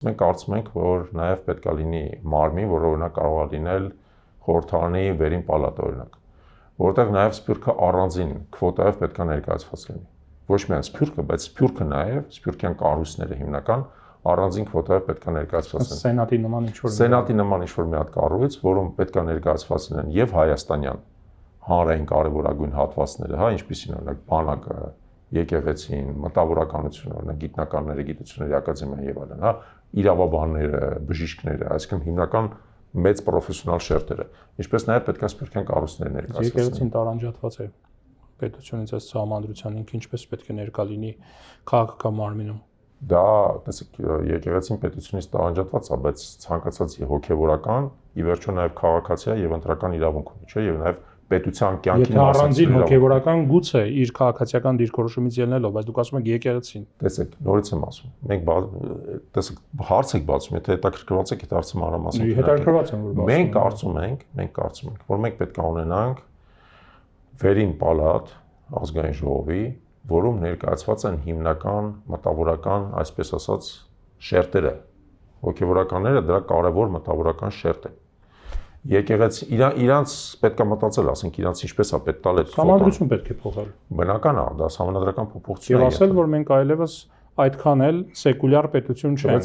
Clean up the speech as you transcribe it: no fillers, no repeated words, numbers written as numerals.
Մենք կարծում ենք, որ նաև պետք է լինի մարմին, որը օրինակ կարող է լինել խորհրդարանի վերին պալատը օրինակ, որտեղ նաև սփյուռքը առանձին քվոտայով պետք է ներկայացված լինի։ Ոչ միայն սփյուռքը, բայց սփյուռքը նաև սփյուռքյան կառույցները հիմնական առանձին քվոտայով պետք է ներկայացված լինեն։ Սենատի նման ինչ-որ Սենատի նման ինչ-որ մի հատ կառույց, որում պետք է ներկայացված լինեն եւ հայաստանյան հանրային կարևորագույն հատվածները, հա, ինչպիսին օրինակ բանակը, եկեղեցին, մտավորականությունը, օրինակ գիտնականները, գիտությունների ակադեմիան եւ այլն, հա, իրավաբանները, բժիշկները, այսինքն հիմնական մեծ պրոֆեսիոնալ շերտերը, ինչպես նաև պետք է սփյուռքյան կառույցները ներկայացված լինեն։ Եկեղեցին տարանջատված է պետությունից այս սահմանադրության ինքը ինչպես պետք է ներկա լինի քաղաքական մարմինում։ Դա, տեսեք, եկեղեցին պետությունից տարանջատված է, բայց ցանկացած հոգևորական, ի վերջո նաև քաղաքացիա եւ ընտրական իրավունք ունի, չէ՞, եւ նաև պետության կյանքին Եթե առանձին հոգևորական գուցե իր քաղաքացիական դիրքորոշումից ելնելով, բայց դուք ասում եք եկեղեցին։ Տեսեք, նորից եմ ասում։ Մենք տեսեք, հարց եք բացում, եթե հետաքրքրված եք, այդ հարցը մանրամասն։ Հետաքրքրված եմ, որ բացում։ Մենք կարծում ենք, որ մենք պետք է ունենանք վերին պալատ ազգային ժողովի, որում ներկայացված են հիմնական մտավորական, այսպես ասած, շերտերը։ Հոգևորականները դրա կարևոր մտավորական շերտ են։ Եկեղեցի իրանց պետք է մտածել, ասենք իրանց ինչպես է պետք տալ այդ համանդրություն պետք է փոխել։ Բնական է, դա համանդրական փոփոխություն է։ Եվ ասել, որ մենք այլևս այդքան էլ սեկուլյար պետություն չենք։